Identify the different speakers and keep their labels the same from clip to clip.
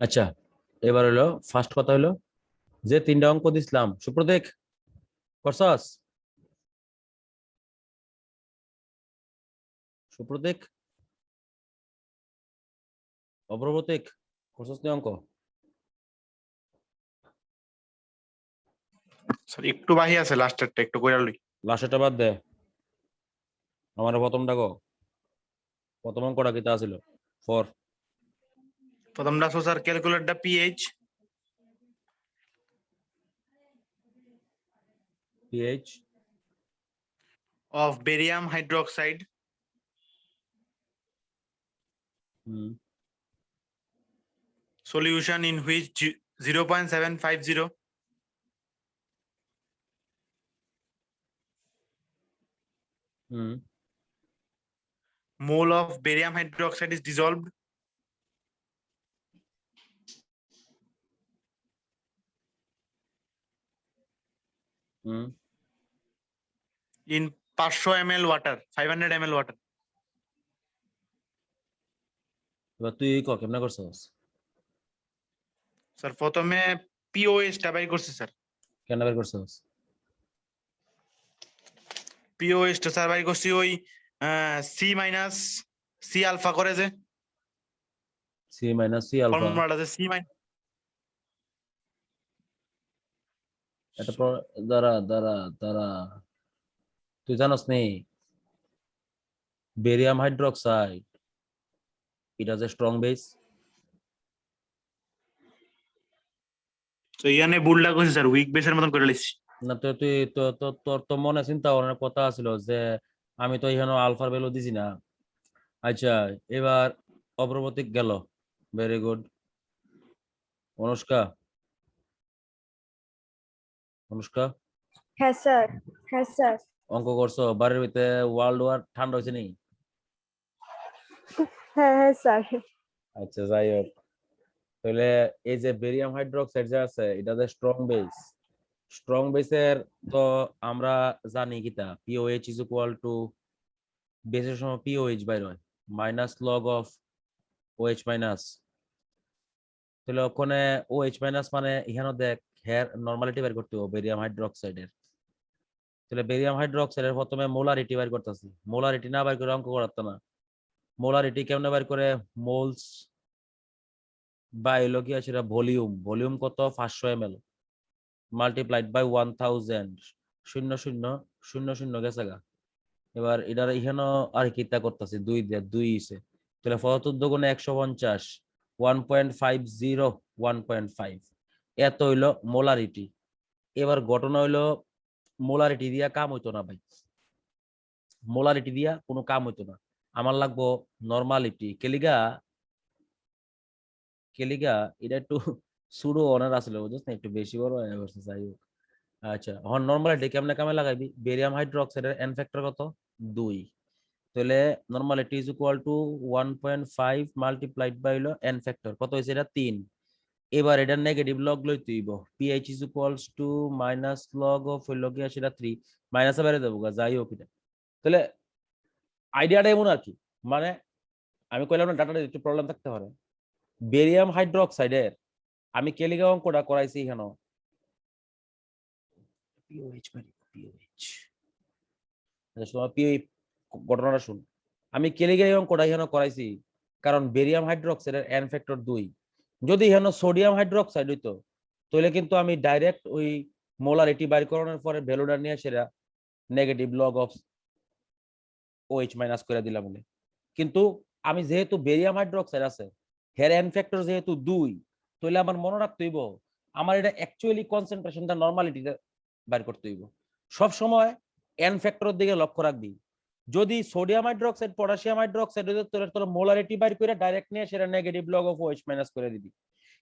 Speaker 1: আচ্ছা, এবার হলো ফার্স্ট কথা হলো যে তিনটা অঙ্ক দিছিলাম সুপ্রতীক, করছস? সুপ্রতীক, অগ্রবতীক, করছস নি অঙ্ক?
Speaker 2: স্যার একটু বাহি আছে, লাস্টেরটা একটু কইরা লই।
Speaker 1: লাস্টেরটা বাদ দে, আমার প্রথমটা গো। প্রথম অঙ্কটা কিতা ছিল? ফর
Speaker 2: প্রথমটা আছে sir, calculate the pH
Speaker 1: pH
Speaker 2: of barium hydroxide solution in which 0.750 mole of barium hydroxide is dissolved in 500 ml water, 500 ml water.
Speaker 1: এবার তুই ক কেমনে করছস?
Speaker 2: স্যার প্রথমে পিওএইচ টা বাই করছি স্যার।
Speaker 1: কেন বের করছস?
Speaker 2: পিওএইচ টা স্যার বাই করছি ওই সি মাইনাস সি আলফা করে যে
Speaker 1: সি মাইনাস সি আলফা,
Speaker 2: ফর্মুলাটা যে সি মাইনাস।
Speaker 1: এটা দ্বারা দ্বারা দ্বারা তুই জানোস নি বেরিয়াম হাইড্রোক্সাইড এটা যে স্ট্রং বেস?
Speaker 2: তো ইয়ানে বুলডা করছি স্যার, উইক বেসের মতন করে লিখছি।
Speaker 1: না তো তুই তোর তো মনে চিন্তা ভাবনার কথা ছিল যে আমি তো এখানে আলফার ভ্যালু দিছি না। আচ্ছা, এবার অগ্রবর্তী গেল, ভেরি গুড। অনুষ্কা, অনুষ্কা
Speaker 3: হ্যাঁ স্যার, হ্যাঁ স্যার,
Speaker 1: অঙ্ক করছো? বাড়ির ভিতরে ওয়ার্ল্ড ওয়ার ঠান্ডা হয়েছে নি?
Speaker 3: হ্যাঁ হ্যাঁ স্যার।
Speaker 1: আচ্ছা, যাই হোক, তাহলে এই যে বেরিয়াম হাইড্রোক্সাইড যে আছে এটা যে স্ট্রং বেস, স্ট্রং বেসের তো আমরা জানি কিতা পিওএইচ ইজ ইকুয়াল টু, বেসের সময় পিওএইচ বাইর হয় minus log of OH minus. তাহলে ওখানে ওএইচ মাইনাস মানে এখানে দেখ হেয়ার নরমালিটি বের করতে হবে বেরিয়াম হাইড্রোক্সাইডের। তাহলে বেরিয়াম হাইড্রোক্সাইডের প্রথমে মোলারিটি বের করতেছি, মোলারিটি না বের করে অঙ্ক করাতো না। মোলারিটি কেমনে বের করে? মোলস বাই হলো কি আছে ভলিউম, ভলিউম কত 500 ml মাল্টিপ্লাইড বাই 1000, 0000 গেছে গা। এবার এটার এখানে আর কিতা করতেছি, 2 দিয়ে 2 ইসে, তাহলে 14 × 150, 1.50, 1.5, এত হইলো মোলারিটি। এবার ঘটনা হইলো মোলারিটি দিয়া কাম হইতো না ভাই, মোলারিটি দিয়া কোনো কাম হইতো না, আমার লাগবো নরমালিটি। কেলিগা কেলিগা এটা একটু সুডো অনার আসলে বুঝছ না, একটু বেশি বড় হয়ে গেছে। যাই হোক, আচ্ছা এখন নরমালিটি কেমনে কামে লাগাইবি? বেরিয়াম হাইড্রোক্সাইডের এন ফ্যাক্টর কত? 2, তাহলে normality is equal to 1.5 multiplied by হলো এন ফ্যাক্টর কত হইছে এটা 3। এবার এটা নেগেটিভ লগ লইতে হইব, pH is equals to minus log of হইলো কি সেটা 3, মাইনাসে বাইরে দেবো গা, যাই হোক এটা। তাহলে আইডিয়াটা এমন আর কি, মানে আমি কইলাম না ডাটাটা একটু প্রবলেম থাকতে পারে। বেরিয়াম হাইড্রোক্সাইডের আমি কেলিগা অঙ্কটা করাইছি এখানে, পিওএইচ মানে পিওএইচ, ঘটনাটা শুন। আমি কেলিগা অঙ্কটা এখানে করাইছি কারণ বেরিয়াম হাইড্রোক্সাইডের এন ফ্যাক্টর 2, যদি এখানে সোডিয়াম হাইড্রোক্সাইড হইতো তাহলে কিন্তু আমি ডাইরেক্ট ওই মোলারিটি বাইর করানোর পরে ভ্যালুটা নিয়ে সেটা negative log of OH minus করে দিলাম বলে। কিন্তু আমি যেহেতু বেরিয়াম হাইড্রোক্সাইড আছে হের এন ফ্যাক্টর যেহেতু 2, তাহলে আমার মনে রাখতে হইব আমার এটা অ্যাকচুয়ালি কনসেন্ট্রেশনটা নরমালিটিটা বাইর করতে হইব। সব সময় এন ফ্যাক্টরের দিকে লক্ষ্য রাখবি। যদি সোডিয়াম হাইড্রোক্সাইড পটাশিয়াম হাইড্রোক্সাইড তোর মোলারিটি বাইর করে ডাইরেক্ট নিয়ে সেটা negative log of OH minus করে দিবি।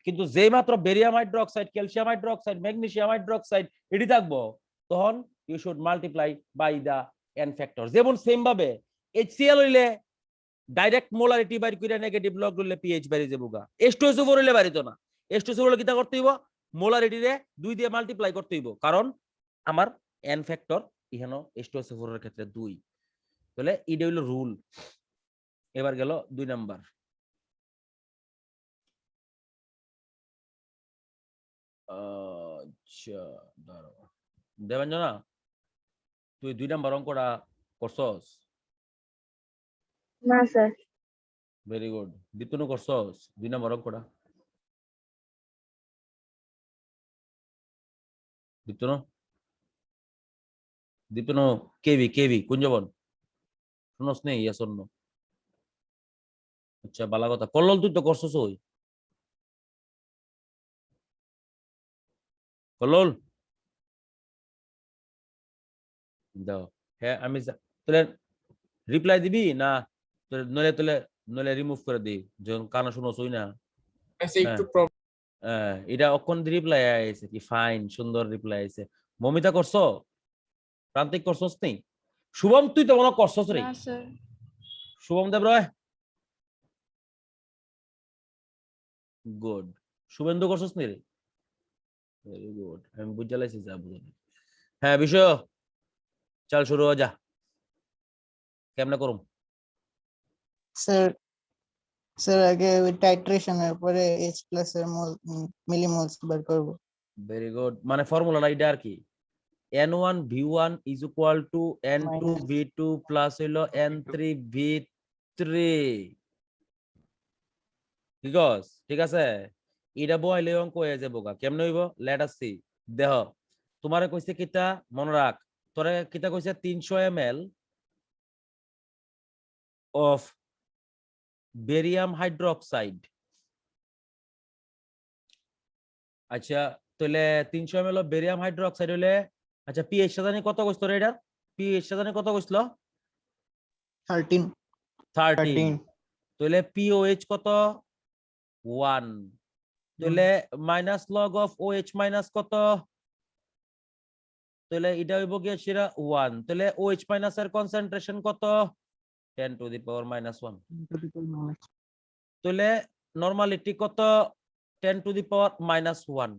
Speaker 1: কিন্তু যেই মাত্র barium hydroxide, calcium hydroxide, magnesium hydroxide এটি থাকবো, তখন you should multiply by the n factor. যেমন সেম ভাবে HCl হইলে ডাইরেক্ট মোলারিটি বাইর করে নেগেটিভ লগ করলে পিএইচ বাইরে যাবো গা। H2SO4 হইলে বাইরিতো না, H2SO4 হলে কিটা করতে হইব? মোলারিটি রে 2 দিয়ে মাল্টিপ্লাই করতে হইব, কারণ আমার এন ফ্যাক্টর এখানে H2SO4 এর ক্ষেত্রে 2। তাহলে এটা হইলো রুল। এবার গেল 2 নাম্বার। আচ্ছা দাঁড়াও দেবাঞ্জনা তুই 2 নাম্বার অঙ্কটা করছস
Speaker 3: না স্যার
Speaker 1: ভেরি গুড দীপ্তনু করছস 2 নাম্বার অঙ্কটা দীপ্তনু দীপ্তনু কেবি কুঞ্জবন শুনস নেই ইয়া শূন্য আচ্ছা ভালো কথা কল্লোল তুই তো করছস ওই কল্লোল দাও হ্যাঁ আমি তাহলে রিপ্লাই দিবি না নলে রিমুভ করে দিই যখন কানা শুনছ ওই না এটা অক্ষণ রিপ্লাই আইছে কি ফাইন সুন্দর রিপ্লাই আইছে মমিতা করছো প্রান্তিক করছস নেই শুভম তুই তো মনে করছস রে
Speaker 3: না স্যার
Speaker 1: শুভম দেব রয় গুড শুভেন্দু করছস নি রে ভেরি গুড আমি বুঝা লাইছি যা বুঝা হ্যাঁ বিষয় চল শুরু হয়ে যা কেমনে করুম
Speaker 4: স্যার স্যার আগে ওই টাইট্রেশনের পরে H প্লাস এর মিলিমোলস বের করব
Speaker 1: ভেরি গুড মানে ফর্মুলাটা এটা আর কি n1 v1 is equal to n2
Speaker 4: Minus.
Speaker 1: v2 plus হইলো n3 v3 ঠিক আছে এটা বইলে অঙ্ক হয়ে যাবো গা কেমনে হইব লেট আস সি দেহ তোমারে কইছে কিতা মনে রাখ তোরে কিতা কইছে 300 ml of barium hydroxide আচ্ছা তাহলে 300 ml of barium hydroxide হলে আচ্ছা pH টা জানি কত কইছ তোর এটার pH টা জানি কত কইছিল
Speaker 4: 13
Speaker 1: 13 তাহলে POH কত 1 তাহলে minus log of OH minus কত তাহলে এটা হইব কি সেটা 1 তাহলে OH মাইনাস এর কনসেন্ট্রেশন কত 10 টু দি পাওয়ার মাইনাস 1 তাহলে নরমালিটি কত 10 টু দি পাওয়ার মাইনাস 1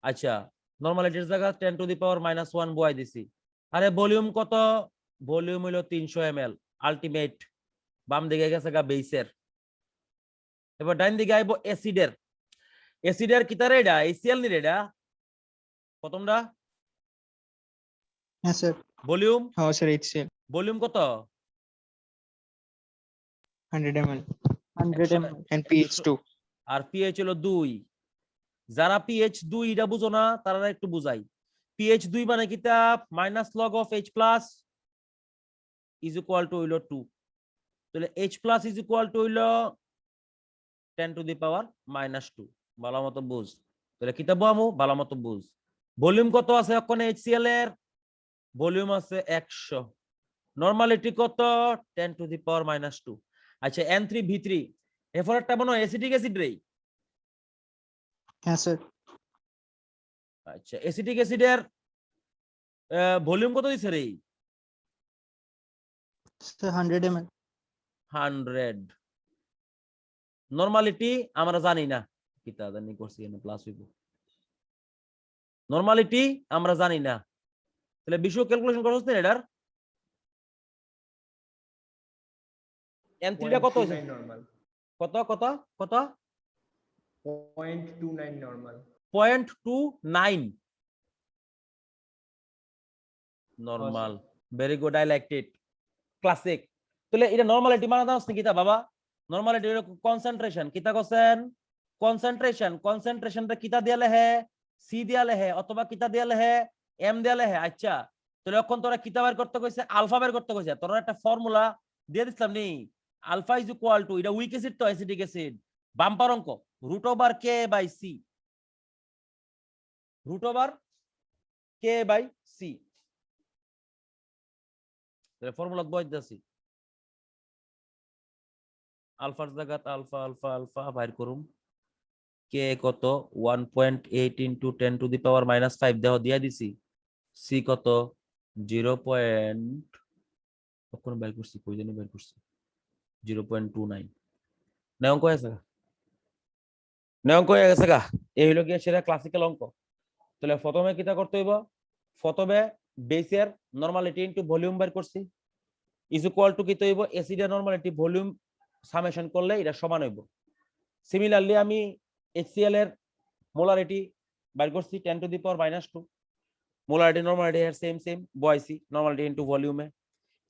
Speaker 1: আচ্ছা নরমালিটির জায়গা 10 টু দি পাওয়ার মাইনাস 1 বসাই দিছি আরে ভলিউম কত ভলিউম হলো 300 ml আলটিমেট বাম দিকে গেছে গা বেসের এবার ডান দিকে আইবো অ্যাসিডের কিতারে এটা HCl নি রে এটা প্রথমটা
Speaker 4: হ্যাঁ স্যার
Speaker 1: ভলিউম
Speaker 4: হ্যাঁ স্যার HCl
Speaker 1: ভলিউম কত
Speaker 4: 100 ml 100 ml and pH 2
Speaker 1: R pH হলো 2 যারা pH 2 এটা বুঝো না তারা একটু বুঝাই pH 2 মানে কিতা minus log of H plus is equal two হইলো 2 তাহলে H plus is equal two হইলো 10 টু দি পাওয়ার মাইনাস 2 ভালো মতো বুঝ তাহলে কিতা বামু ভালো মতো বুঝ ভলিউম কত আছে ওখানে HCl এর ভলিউম আছে 100 নরমালিটি কত 10 টু দি পাওয়ার মাইনাস 2 আচ্ছা N3V3 এফরটা বনো অ্যাসিটিক অ্যাসিড রে
Speaker 4: হ্যাঁ স্যার
Speaker 1: আচ্ছা অ্যাসিটিক অ্যাসিডের ভলিউম কত দিছে রে
Speaker 4: স্যার 100 ml
Speaker 1: 100 নরমালিটি আমরা জানি না কিতা জানি করছি এনে প্লাস হইব নরমালিটি আমরা জানি না তাহলে বিষয় ক্যালকুলেশন করছ না এটার N3 টা কত হইছে
Speaker 5: নরমাল
Speaker 1: কত কত কত
Speaker 5: 0.29 normal
Speaker 1: 0.29 normal very good I liked it classic তাহলে এটা নরমালিটি মানে জানোস নি কিতা বাবা নরমালিটি হলো কনসেন্ট্রেশন কিতা কোসেন কনসেন্ট্রেশনটা কিতা দিয়ালে হে সি দিয়ালে হে অথবা কিতা দিয়ালে হে এম দিয়ালে হে আচ্ছা তাহলে এখন তোরা কিতা বের করতে কইছে আলফা বের করতে কইছে তোরা একটা ফর্মুলা দিয়ে দিছলাম নি আলফা ইজ ইকুয়াল টু এটা উইক অ্যাসিড তো অ্যাসিটিক অ্যাসিড বাম্পার অঙ্ক root over K by C root over K by C তাহলে ফর্মুলা বই দিছি আলফার জায়গাত আলফা আলফা আলফা বাইর করুম কে কত 1.8 into 10 to the power minus 5 দেহ দিয়া দিছি সি কত 0. কখন বাইর করছি কই জানি বাইর করছি 0.29 নেওঙ্ক হয়েছে নেওঙ্ক হয়ে গেছে গা এই হলো কি সেটা ক্লাসিক্যাল অঙ্ক তাহলে প্রথমে কিটা করতে হইব প্রথমে বেসের নরমালিটি ইনটু ভলিউম বাইর করছি ইজ ইকুয়াল টু কিতে হইব অ্যাসিডের নরমালিটি ভলিউম সামেশন করলে এটা সমান হইব সিমিলারলি আমি HCl এর মোলারিটি বাইর করছি 10 to the power -2 molarity normality এর সেম বয়াইছি নরমালিটি ইনটু ভলিউমে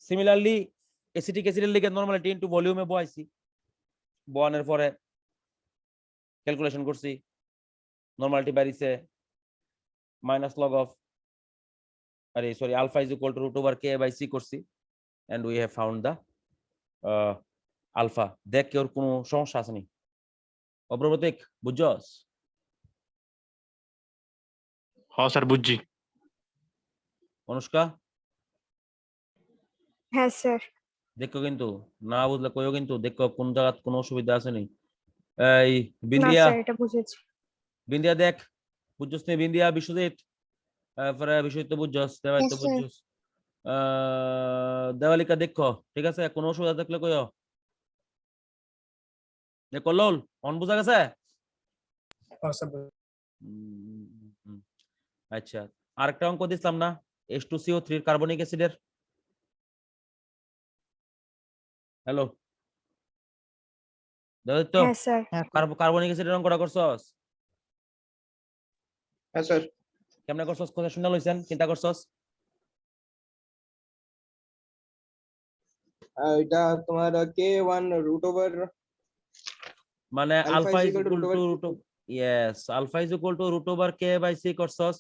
Speaker 1: সিমিলারলি এসিটিক অ্যাসিডের লিগে নরমালিটি ইনটু ভলিউমে বয়াইছি বয়ানের পরে ক্যালকুলেশন করছি নরমালিটি বাইরিছে minus log of alpha is equal to root over k by c করছি and we have found the alpha দেখ কি ওর কোনো সমস্যা আছে নি অপ্রবতিক বুঝছস
Speaker 2: হ্যাঁ স্যার বুঝছি
Speaker 1: অনুষ্কা
Speaker 3: হ্যাঁ স্যার
Speaker 1: দেখো কিন্তু না বুঝলে কইও কিন্তু দেখো কোন জায়গা কোনো অসুবিধা আছে নি এই
Speaker 3: না
Speaker 1: বিন্দিয়া
Speaker 3: স্যার এটা বুঝেছি
Speaker 1: বিন্দিয়া দেখ বুঝছস নি বিন্দিয়া বিশ্বজিৎ পরে বিশ্বজিৎ তো বুঝছস দেওয়াই তো
Speaker 3: Yes, sir.
Speaker 1: বুঝছস দেওয়ালিকা দেখো ঠিক আছে কোনো অসুবিধা থাকলে কইও দেখো লোল অন বুঝা গেছে আচ্ছা আরেকটা অঙ্ক দিছিলাম না H2CO3 এর কার্বনিক অ্যাসিডের হ্যালো দাদা তো
Speaker 3: হ্যাঁ স্যার
Speaker 1: কার্বনিক অ্যাসিডের অঙ্কটা করছস
Speaker 5: হ্যাঁ স্যার
Speaker 1: কেমনে করছস কথা শুনা লইছেন চিন্তা করছস
Speaker 5: এটা তোমার k1 root over
Speaker 1: মানে
Speaker 5: Alpha
Speaker 1: alpha
Speaker 5: is
Speaker 1: is
Speaker 5: equal to
Speaker 1: equal
Speaker 5: root
Speaker 1: to
Speaker 5: over
Speaker 1: root yes alpha is equal to root over K by C করছস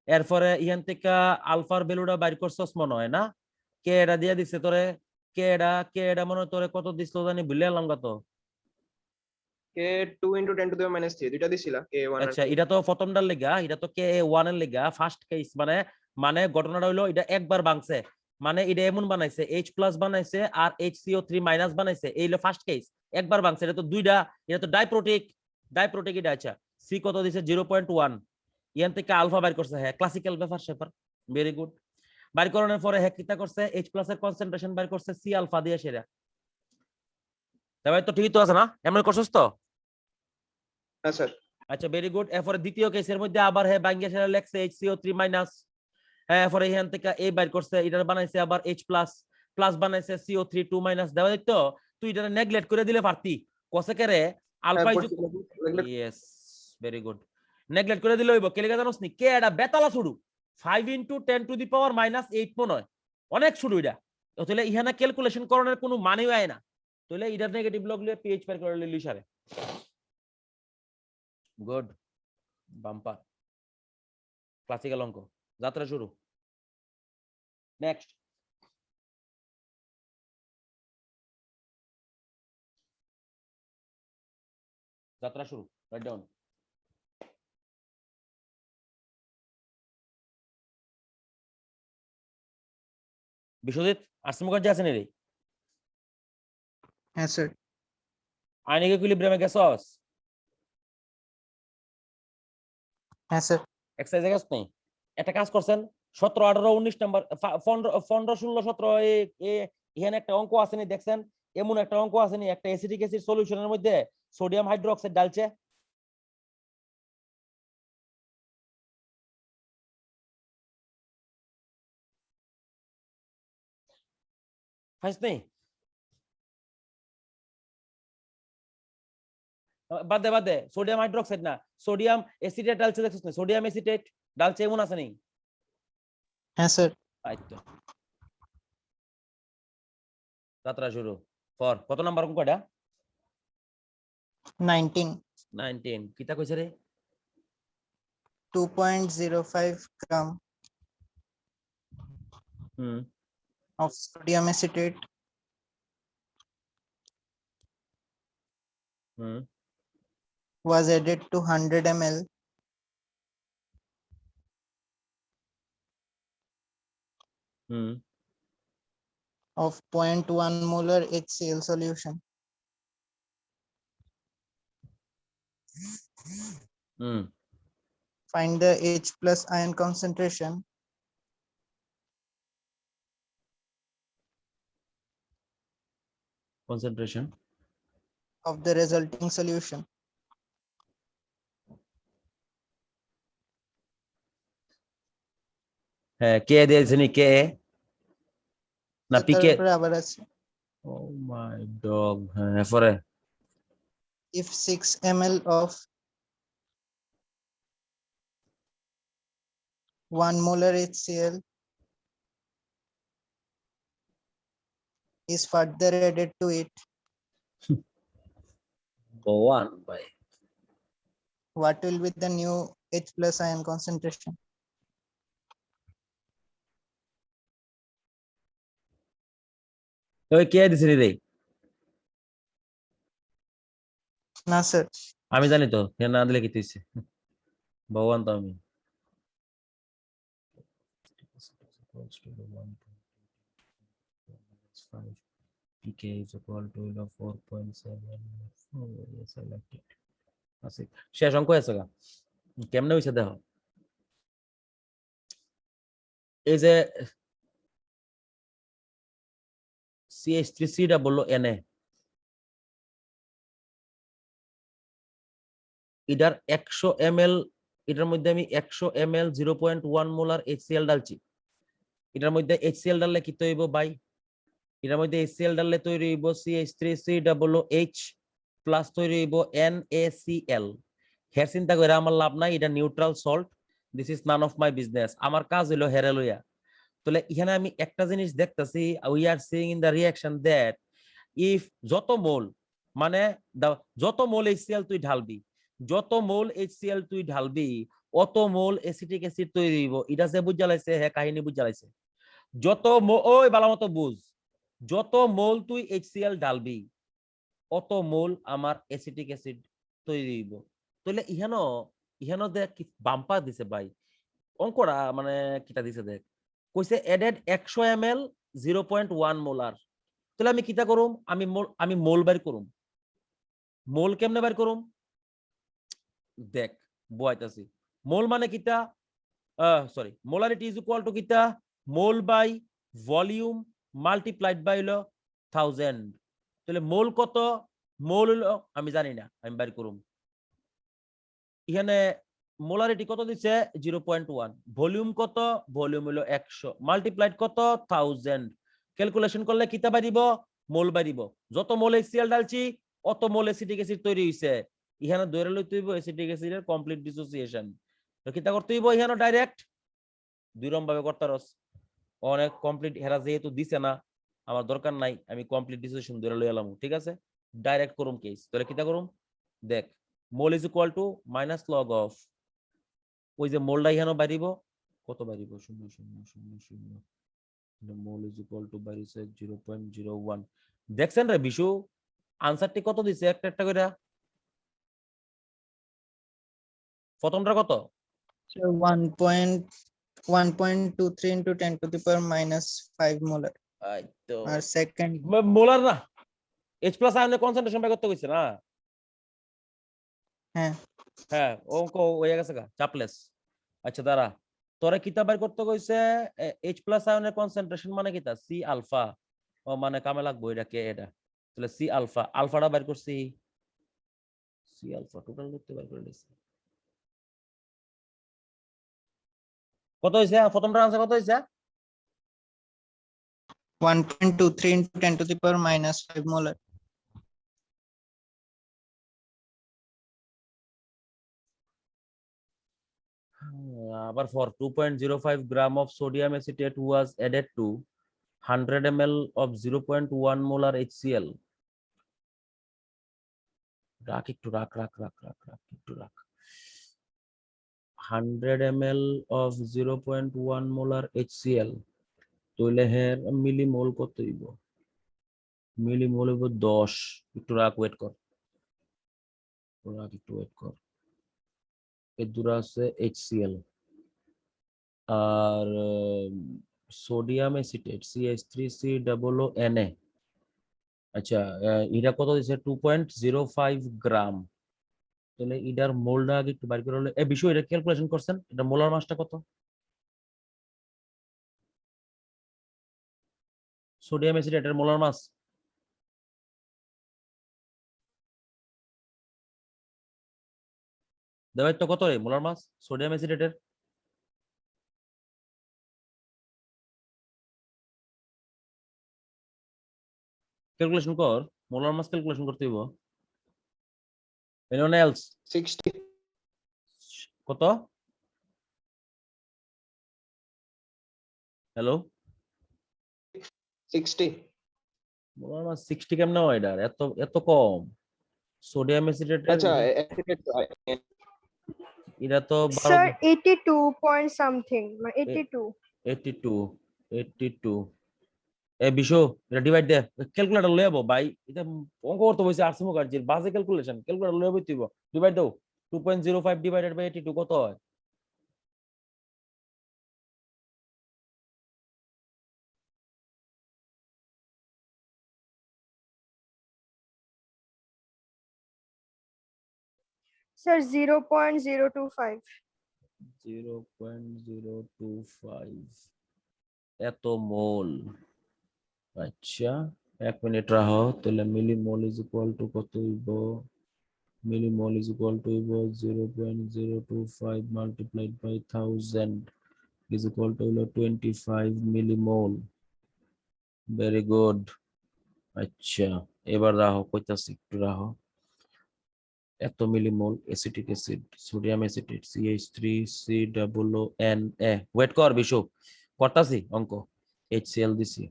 Speaker 1: এরপরে ইহান থেকে আলফার ভ্যালুটা বাইর করছস মনে হয় না কে এটা দিয়ে দিছে তোরে কে এটা মনে হয় তোরে কত দিছিল জানি ভুলে গেলাম কত
Speaker 5: k2 into 10 to the minus 3 দুইটা দিছিলা k1 আর
Speaker 1: আচ্ছা এটা তো প্রথমটার লেগা এটা তো কে 1 এর লেগা ফার্স্ট কেস মানে মানে ঘটনাটা হইলো এটা একবার ভাঙছে মানে এটা এমন বানাইছে H প্লাস বানাইছে আর HCO3 মাইনাস বানাইছে এই হলো ফার্স্ট কেস একবার ভাঙছে এটা তো দুইটা এটা তো ডাইপ্রোটিক এটা আচ্ছা সি কত দিছে 0.1 ইয়ান থেকে আলফা বাইর করছে হ্যাঁ ক্লাসিক্যাল ব্যাপার স্যাপার ভেরি গুড বাইর করানোর পরে হ্যাঁ কিটা করছে H প্লাস এর কনসেন্ট্রেশন বাইর করছে সি আলফা দিয়ে সেরা তাই তো ঠিকই তো আছে না এমন করছস তো
Speaker 5: হ্যাঁ স্যার
Speaker 1: আচ্ছা ভেরি গুড এরপরে দ্বিতীয় কেসের মধ্যে আবার হ্যাঁ ভাঙ্গিয়া সেরা লেখছে HCO3 মাইনাস হ্যাঁ এরপরে এখান থেকে এ বাইর করছে এটার বানাইছে আবার H প্লাস প্লাস বানাইছে CO3 2 মাইনাস দেওয়া দেখতো তুই এটা নেগলেক্ট করে দিলে পারতি কোসেকে রে alpha is yes very good neglect করে দিলে হইব কেলে জানোস নি কে এটা বেতালা ছুড়ু 5 into 10 to the power minus 8 মনে হয় অনেক ছুড়ু এটা তাহলে ইহানা ক্যালকুলেশন করানোর কোনো মানেই হয় না তাহলে এটার নেগেটিভ লগ লিয়ে পিএইচ পার করে লিলি সারে গুড বাম্পার ক্লাসিক্যাল অঙ্ক যাত্রা শুরু নেক্সট যাত্রা শুরু রাইট ডাউন বিশ্বজিৎ আসিম মুখার্জি আছেন রে
Speaker 4: হ্যাঁ স্যার
Speaker 1: আইনিক ইকুইলিব্রিয়ামে গেছস
Speaker 4: হ্যাঁ স্যার
Speaker 1: এক্সারসাইজে গেছ নাই একটা কাজ করছেন 17 18 19 নাম্বার 15 16 17 এখানে একটা অঙ্ক আছে নি দেখছেন এমন একটা অঙ্ক আছে নি একটা অ্যাসিডিক অ্যাসিড সলিউশনের মধ্যে সোডিয়াম হাইড্রোক্সাইড ডালছে ফাইস নেই বাদে সোডিয়াম হাইড্রোক্সাইড না সোডিয়াম অ্যাসিটেট ডালছে দেখছিস না সোডিয়াম অ্যাসিটেট ডালছে এমন আছে নি
Speaker 4: হ্যাঁ স্যার
Speaker 1: আচ্ছা যাত্রা শুরু ফর কত নাম্বার অঙ্ক এটা
Speaker 4: 19
Speaker 1: 19 কিটা কইছে রে
Speaker 4: 2.05 gram of sodium acetate was added to 100 ml of 0.1 molar HCl solution. Find the H plus ion concentration
Speaker 1: of
Speaker 4: the resulting solution.
Speaker 1: হ্যাঁ কে দিয়েছে নি কে না পিকে
Speaker 4: তারপরে আবার আছে
Speaker 1: ও মাই ডগ হ্যাঁ পরে
Speaker 4: if 6 ml of 1 molar HCl is further added to it.
Speaker 1: Go on ভাই
Speaker 4: What will be the new H plus ion concentration?
Speaker 1: ওই কে দিছিস রে
Speaker 4: না স্যার,
Speaker 1: আমি জানি তো কে না দিলে কি তুইছে ভগবান তো আমি pK is equal to 4.7. Oh, yes, I like it. আছে শেষ অঙ্ক আছে গা কেমনে হইছে দেখো এই যে CH3C বললো Na এটার 100 ml এটার মধ্যে আমি 100 ml 0.1 মোলার HCl ডালছি এটার মধ্যে HCl ডাললে কি তৈরি হইব বাই এটার মধ্যে HCl ডাললে তৈরি হইব CH3COOH প্লাস তৈরি হইব NaCl হের চিন্তা করে আমার লাভ নাই এটা neutral salt this is none of my business আমার কাজ হলো হেরে লইয়া তাহলে এখানে আমি একটা জিনিস দেখতেছি we are seeing in the reaction that if যত মোল মানে যত মোল HCl তুই ঢালবি যত মোল HCl তুই ঢালবি অত মোল অ্যাসিটিক অ্যাসিড তৈরি হইব এটা যে বুঝালাইছে হ্যাঁ কাহিনী বুঝালাইছে যত ওই বালামতো বুঝ যত মোল তুই HCl ঢালবি অত মোল আমার অ্যাসিটিক অ্যাসিড তৈরি হইব তাহলে ইহানো দেখ কি বাম্পার দিছে ভাই অঙ্কটা মানে কিটা দিছে দেখ কইছে এডেড 100 ml 0.1 মোলার তাহলে আমি কিটা করুম আমি মোল বাইর করুম মোল কেমনে বাইর করুম দেখ বয়াইতাছি মোল মানে কিটা sorry molarity is equal two কিটা মোল বাই ভলিউম মাল্টিপ্লাইড বাই হলো 1000 তাহলে মোল কত মোল হলো আমি জানি না আমি বাইর করুম এখানে মোলারিটি কত দিছে 0.1 ভলিউম কত ভলিউম হলো 100 মাল্টিপ্লাইড কত 1000 ক্যালকুলেশন করলে কিতা বাইরিব মোল বাইরিব যত মোল HCl ডালছি অত মোল অ্যাসিটিক অ্যাসিড তৈরি হইছে এখানে ধরে লইতে হইব অ্যাসিটিক অ্যাসিডের কমপ্লিট ডিসোসিয়েশন তো কিতা করতে হইব এখানে ডাইরেক্ট দুই রকম ভাবে করতারস অনেক কমপ্লিট হেরা যেহেতু দিছে না আমার দরকার নাই আমি কমপ্লিট ডিসোসিয়েশন ধরে লই এলাম ঠিক আছে ডাইরেক্ট করুম কেস তাহলে কিতা করুম দেখ mole is equal to minus log of ওই যে মোলটা এখানে বাড়িব কত বাড়িব 0.000 মোল ইজ ইকুয়াল টু বাড়িছে 0.01 দেখছেন রে বিশু আনসারটি কত দিছে একটা একটা করে প্রথমটা কত
Speaker 4: 1.23 into 10 to the power minus 5 molar.
Speaker 1: এই তো
Speaker 4: আর second
Speaker 1: মোলার না H+ আয়নের কনসেন্ট্রেশন বাই করতে কইছে না
Speaker 4: হ্যাঁ
Speaker 1: হ্যাঁ অঙ্ক হয়ে গেছে গা চাপলেস আচ্ছা দাঁড়া তোরা কিতাব বের করতে কইছে H+ আয়নের কনসেন্ট্রেশন মানে কিতা C আলফা ও মানে কামে লাগবো এটা কে এটা তাহলে C আলফা আলফাটা বের করছি C আলফা টোটাল করতে বের করে দিছি কত হইছে প্রথমটা আনসার কত হইছে
Speaker 4: 1.23 into 10 to the power minus 5 molar.
Speaker 1: আবার for 2.05 gram of sodium acetate was added to 100 ml of 0.1 molar HCl রাখ একটু রাখ একটু রাখ 100 ml of 0.1 molar HCl তাহলে হের মিলিমোল কত হইব মিলিমোল হইব 10 একটু রাখ ওয়েট কর এর দূরে আছে HCl আর সোডিয়াম অ্যাসিটেট CH3COONA আচ্ছা এটা কত দিছে 2.05 গ্রাম তাহলে এটার মোলটা আগে একটু বাইর করে হলে এই বিষয় এটা ক্যালকুলেশন করছেন এটা মোলার মাসটা কত সোডিয়াম অ্যাসিটেটের মোলার মাস দেবাই তো কত রে মোলার মাস সোডিয়াম অ্যাসিটেটের ক্যালকুলেশন কর মোলার মাস ক্যালকুলেশন করতে হইব এনিওন এলস
Speaker 5: 60
Speaker 1: কত হ্যালো
Speaker 5: 60
Speaker 1: 60 কেমনে হয় এটার এত এত কম সোডিয়াম অ্যাসিটেটের
Speaker 5: আচ্ছা acetate তো হয়।
Speaker 1: এটা তো
Speaker 3: Sir, 82 point something. 82.
Speaker 1: 82 82 এ বিশু এটা ডিভাইড দে ক্যালকুলেটর লয়ে যাবো ভাই এটা অঙ্ক করতে বসে আসিফ মুখার্জির বাজে ক্যালকুলেশন ক্যালকুলেটর লয়ে যাবো তুই ডিভাইড দাও 2.05 ডিভাইডেড বাই 82 কত হয়
Speaker 3: Sir, 0.025.
Speaker 1: 0.025 এত মোল আচ্ছা এক মিনিট রাখো তাহলে মিলিমোল ইজ ইকুয়াল টু কত হইব মিলিমোল ইজ ইকুয়াল টু হইব 0.025 multiplied by 1000 is equal to 25 millimole very good আচ্ছা এবার রাখো কইতাছি একটু রাখো এত millimole acetic acid sodium acetate CH3COONA wait কর বিশু করতাছি অঙ্ক HCl দিছি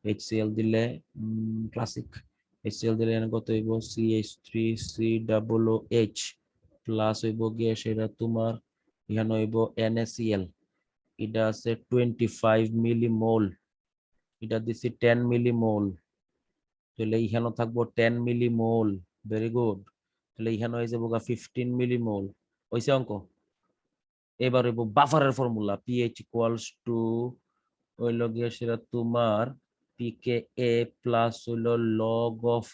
Speaker 1: HCl দিলে ক্লাসিক HCl দিলে এখানে কত হইব CH3COOH প্লাস হইব গিয়ে সেটা তোমার এখানে হইব NaCl এটা আছে 25 মিলিমোল এটা দিছি 10 মিলিমোল তাহলে এখানে থাকবো 10 মিলিমোল ভেরি গুড তাহলে এখানে হয়ে যাবো 15 মিলিমোল হইছে অঙ্ক এবার হইব বাফারের ফর্মুলা pH ইকুয়ালস টু হইল গিয়ে সেটা তোমার pKa প্লাস হইল log of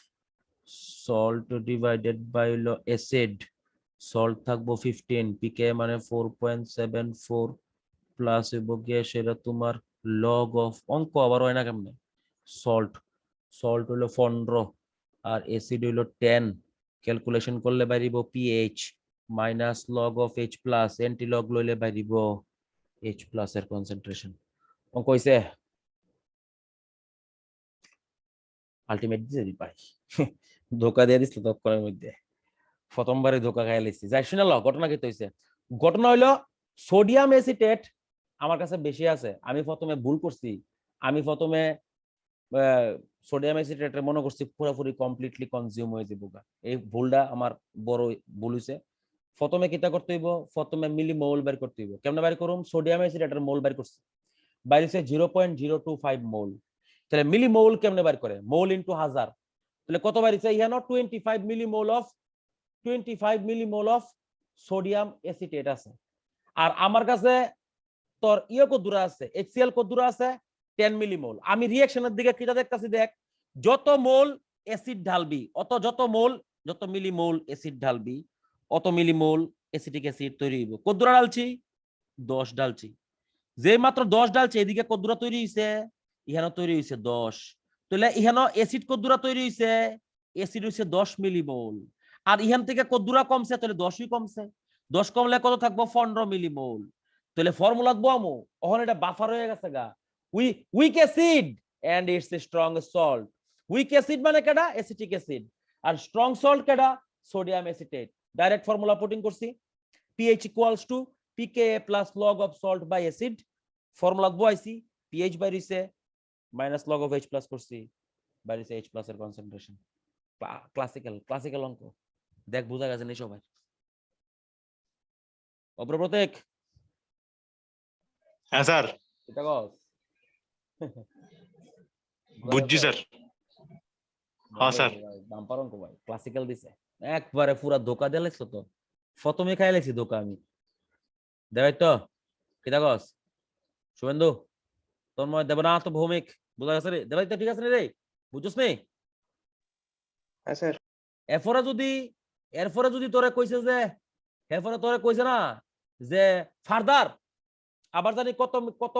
Speaker 1: salt divided by হইল অ্যাসিড সল্ট থাকবো 15 pKa মানে 4.74 প্লাস হইব গিয়ে সেটা তোমার লগ অফ অঙ্ক আবার হয় না কেমনে সল্ট সল্ট হইলো 15 আর অ্যাসিড হইলো 10 ক্যালকুলেশন করলে বাইরিব pH minus log of H plus anti log লইলে বাইরিব এইচ প্লাস এর কনসেন্ট্রেশন অঙ্ক হইছে আলটিমেট দিতে পাই ধোকা দিয়ে দিছিল তৎক্ষণের মধ্যে প্রথমবারে ধোকা খাই লাইছি যাই শুনে ল ঘটনা কি হইছে ঘটনা হইলো সোডিয়াম অ্যাসিটেট আমার কাছে বেশি আছে আমি প্রথমে ভুল করছি আমি প্রথমে সোডিয়াম অ্যাসিটেট মনে করছি পুরোপুরি কমপ্লিটলি কনজিউম হয়ে যাবো এই ভুলটা আমার বড় ভুল হইছে প্রথমে কিতা করতে হইব প্রথমে মিলিমোল বের করতে হইব কেমনে বের করুম সোডিয়াম অ্যাসিটেটের মোল বের করছি বাইরে হইছে 0.025 মোল তাহলে মিলিমোল কেমনে বের করে মোল ইনটু 1000 তাহলে কত বাইরে হইছে ইহানো 25 মিলিমোল অফ সোডিয়াম অ্যাসিটেট আছে আর আমার কাছে তোর কদ্দুরা আছে HCl কদ্দুরা আছে 10 মিলিমোল আমি রিঅ্যাকশনের দিকে কিটা দেখতাছি দেখ যত মোল অ্যাসিড ঢালবি যত মিলিমোল অ্যাসিড ঢালবি অত মিলিমোল অ্যাসিটিক অ্যাসিড তৈরি হইব কদ্দুরা ঢালছি 10 ঢালছি যে মাত্র 10 ঢালছি এদিকে কদ্দুরা তৈরি হইছে ইহানো তৈরি হইছে 10 তাহলে ইহানো অ্যাসিড কদ্দুরা তৈরি হইছে অ্যাসিড হইছে 10 মিলিমোল আর ইহান থেকে কদ্দুরা কমছে তাহলে 10ই কমছে 10 কমলে কত থাকবো 15 মিলিমোল তাহলে ফর্মুলা দাও ওখানে এটা বাফার হয়ে গেছে গা weak acid and it's a strong salt weak acid মানে কেডা অ্যাসিটিক অ্যাসিড আর স্ট্রং সল্ট কেডা sodium acetate direct formula putting করছি pH equals to pKa plus log of salt by acid formula বসাইছি pH বাইরিছে minus log of H plus করছি বাইরিছে H plus এর কনসেন্ট্রেশন ক্লাসিক্যাল অঙ্ক দেখ বোঝা গেছে নি সবাই অপ্রপ্রতেক
Speaker 2: হ্যাঁ স্যার
Speaker 1: এটা কস
Speaker 2: বুঝছি স্যার হ্যাঁ স্যার
Speaker 1: বাম্পার অঙ্ক ভাই ক্লাসিক্যাল দিছে একবারে পুরা ধোকা দিয়ে লাগছো তো প্রথমে খাই লাগছি ধোকা আমি দেবাই তো কিতা কস শুভেন্দু তন্ময় দেবনাথ ভৌমিক বোঝা গেছে রে দেবাই তো ঠিক আছে রে বুঝছস নি
Speaker 5: হ্যাঁ স্যার
Speaker 1: এরপরে যদি তোরে কইছে যে এরপরে তোরে কইছে না যে ফার্দার আবার জানি কত কত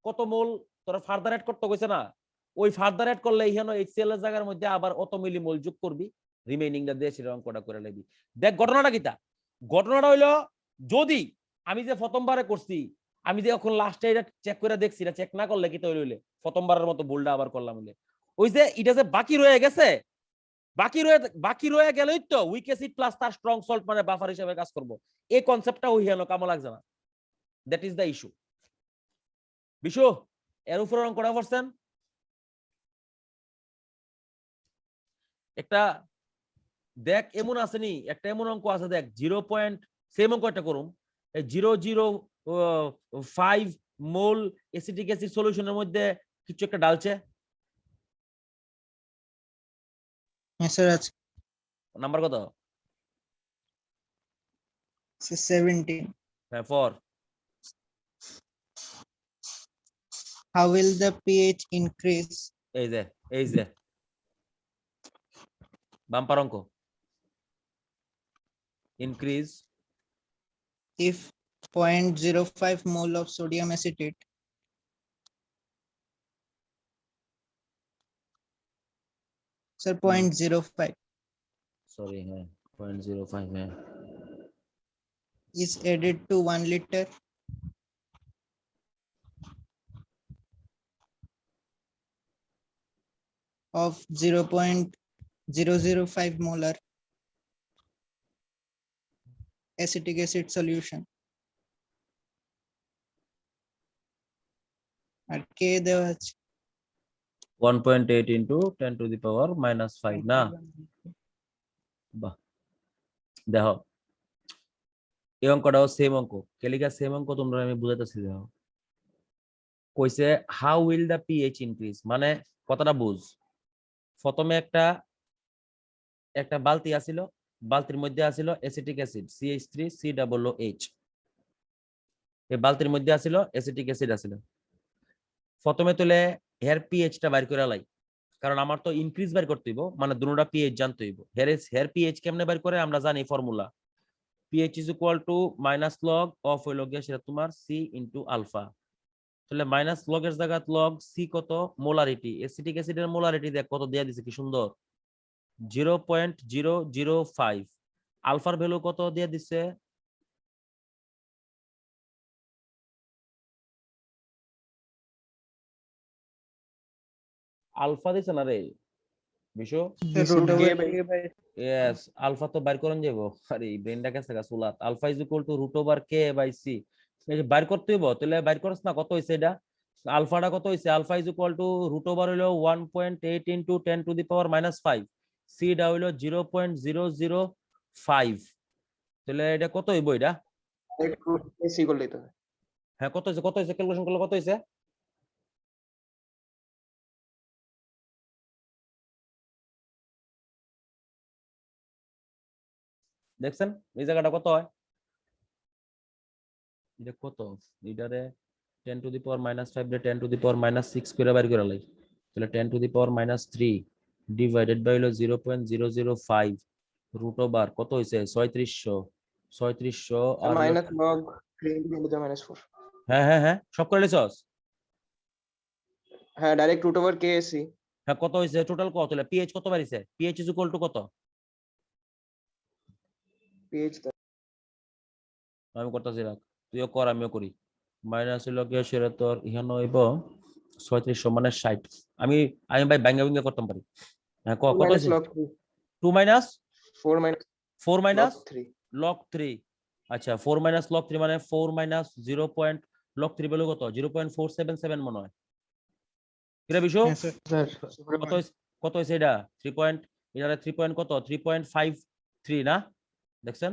Speaker 1: কত মোল তোরা ফার্দার এড করতে কইছে না ওই ফার্দার এড করলে ইহানো HCl এর জায়গার মধ্যে আবার অত মিলি মোল যোগ করবি রিমেইনিংটা দিয়ে সেটা অঙ্কটা করে নেবি দেখ ঘটনাটা কিটা ঘটনাটা হইলো যদি আমি যে প্রথমবারে করছি আমি যে এখন লাস্টে এটা চেক করে দেখছি এটা চেক না করলে কি তৈরি হইলে প্রথমবারের মতো ভুলটা আবার করলাম হইলে ওই যে এটা যে বাকি রয়ে গেছে বাকি রয়ে গেলেই তো উইক অ্যাসিড প্লাস তার স্ট্রং সল্ট মানে বাফার হিসেবে কাজ করব এই কনসেপ্টটা ওই হেন কামো লাগছে না that is the issue Bishu এর উপরে অঙ্ক করা পারছেন? একটা দেখ এমন আসেনি, একটা এমন অঙ্ক আছে দেখ 0. সেম অঙ্ক একটা করুম 0.005 মোল অ্যাসিটিক অ্যাসিড সলিউশনের মধ্যে কিছু একটা ডালছে,
Speaker 4: হ্যাঁ স্যার আছে
Speaker 1: নাম্বার কত?
Speaker 4: 17.
Speaker 1: হ্যাঁ for
Speaker 4: How will the pH increase
Speaker 1: এই যে বাম্পার অঙ্ক increase
Speaker 4: if 0.05 mole of sodium acetate sir 0.05
Speaker 1: sorry হ্যাঁ 0.05 হ্যাঁ
Speaker 4: is added to 1 liter of 0.005 molar acetic acid solution আর কে দেওয়া আছে
Speaker 1: 1.8 into 10 to the power minus 5 না বাহ দেখো এই অঙ্কটাও সেম অঙ্ক কেলিকা সেম অঙ্ক তোমরা আমি বুঝাইতেছি দেখো কইছে how will the pH increase মানে কথাটা বুঝ প্রথমে একটা বালতি আছিল বালতির মধ্যে আছিল অ্যাসিটিক অ্যাসিড CH3COOH এই বালতির মধ্যে আছিল অ্যাসিটিক অ্যাসিড আছিল প্রথমে তুলে হেয়ার পিএইচটা বাইর করে লাই কারণ আমার তো ইনক্রিজ বাইর করতে হইব মানে দুটোটা পিএইচ জানতে হইব হেয়ার পিএইচ কেমনে বাইর করে আমরা জানি formula pH is equal to minus log of হইল গিয়ে সেটা তোমার C into alpha তাহলে মাইনাস লগ এর জায়গায় লগ C কত মোলারিটি অ্যাসিটিক অ্যাসিডের মোলারিটি দেখ কত দেয়া দিছে কি সুন্দর 0.005 আলফার ভ্যালু কত দেয়া দিছে আলফা দিছে না রে বিশু ইয়েস আলফা তো বাইর করন যাবো আরে ব্রেনটা কাছে গা সুলাত alpha is equal to √k/c এই যে বাইর করতে হইব তাহলে বাইর করছ না কত হইছে এটা আলফাটা কত হইছে আলফা ইজ ইকুয়াল টু √ হইলো 1.8 into 10 to the power minus 5 C ডা হইলো 0.005 তাহলে এটা কত হইব এটা
Speaker 5: এসি করলেই তো
Speaker 1: হ্যাঁ কত হইছে ক্যালকুলেশন করলে কত হইছে দেখছেন এই জায়গাটা কত হয় এটা কত এটারে 10 to the power minus 5 রে 10 to the power minus 6 করে বাইর করে লাই তাহলে 10 to the power minus 3 divided by হলো 0.005 √ কত হইছে 3600 আর
Speaker 5: minus log 3 into the minus 4
Speaker 1: হ্যাঁ সব করে লিছস
Speaker 5: হ্যাঁ ডাইরেক্ট √k/c
Speaker 1: হ্যাঁ কত হইছে টোটাল কত তাহলে পিএইচ কত বাড়িছে পিএইচ ইজ ইকুয়াল টু কত
Speaker 5: pH
Speaker 1: আমি করতেছি রাখ তুইও কর আমিও করি মাইনাস হলো কি সেটা তোর ইহানো হইব 3600 মানে 60 আমি ভাই ব্যাঙ্গা করতে পারি হ্যাঁ কত হইছে 2 minus
Speaker 5: 4 minus
Speaker 1: 4 minus
Speaker 5: log 3
Speaker 1: log 3 আচ্ছা 4 মাইনাস log 3 মানে 4 মাইনাস 0. log 3 ভ্যালু কত 0.477 মনে হয় কিরা বিশু
Speaker 5: স্যার
Speaker 1: কত হইছে এটা 3 পয়েন্ট এটা 3 পয়েন্ট কত 3.53 না দেখছেন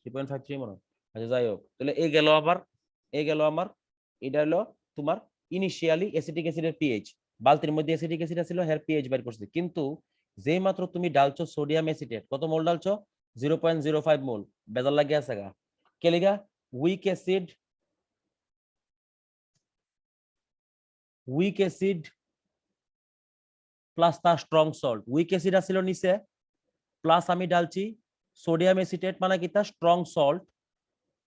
Speaker 1: 3.53 মনে হয় আচ্ছা যাই হোক তাহলে এই গেল আমার এটা হলো তোমার ইনিশিয়ালি অ্যাসিটিক অ্যাসিডের পিএইচ বালতির মধ্যে অ্যাসিটিক অ্যাসিড ছিল হেয়ার পিএইচ বের করছে কিন্তু যেই মাত্র তুমি ডালছো সোডিয়াম অ্যাসিটেট কত মোল ডালছো 0.05 মোল বেজাল লাগিয়ে আছে গা কেলিগা উইক অ্যাসিড প্লাস তার স্ট্রং সল্ট উইক অ্যাসিড আছিল নিচে প্লাস আমি ডালছি সোডিয়াম অ্যাসিটেট মানে কিতা স্ট্রং সল্ট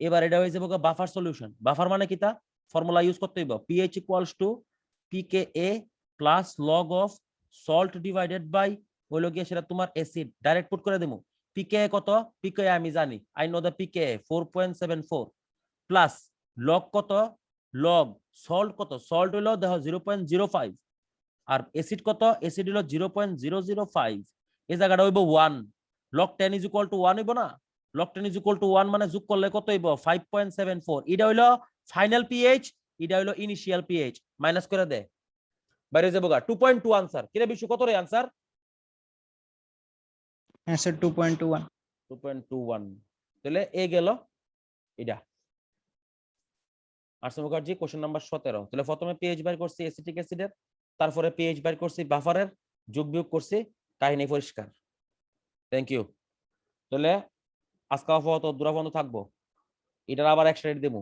Speaker 1: এবার এটা হয়ে যাবে বাফার সলিউশন বাফার মানে কিতা ফর্মুলা ইউজ করতে হইব pH equals to pKa plus log of salt divided by হইলো গিয়ে সেটা তোমার অ্যাসিড ডাইরেক্ট পুট করে দেবো pKa কত pKa আমি জানি I know the pKa 4.74 plus log কত লগ সল্ট কত সল্ট হলো দেখো 0.05 আর অ্যাসিড কত অ্যাসিড হলো 0.005 এই জায়গাটা হইব 1 log 10 is equal to 1 হইব না log 10 is equal to 1 মানে যোগ করলে কত হইব 5.74 এটা হইলো ফাইনাল পিএইচ এটা হইলো ইনিশিয়াল পিএইচ মাইনাস করে দে বাইরে যাবো গা 2.2 আনসার কিরে বিশ্ব কত রে আনসার
Speaker 4: answer 2.21
Speaker 1: 2.21 তাহলে এ গেল এটা আরসে মুখার্জি কোশ্চেন নাম্বার 17 তাহলে প্রথমে পিএইচ বের করছি অ্যাসিটিক অ্যাসিডের তারপরে পিএইচ বের করছি বাফারের যোগ বিয়োগ করছি কাহিনী পরিষ্কার থ্যাংক ইউ তাহলে আজকে আপাতত দূরা বন্ধ থাকবো এটার আবার এক্সট্রা রেট দেবো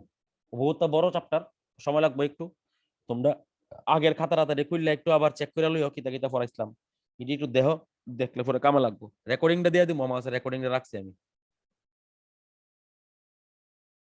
Speaker 1: বহুত বড় চ্যাপ্টার সময় লাগবে একটু তোমরা আগের খাতা রাতারে কইলে একটু আবার চেক করে লইও কিতা কিতা পড়াইছিলাম এটি একটু দেখো দেখলে পরে কামে লাগবো রেকর্ডিংটা দিয়ে দিবো আমার কাছে রেকর্ডিংটা রাখছি আমি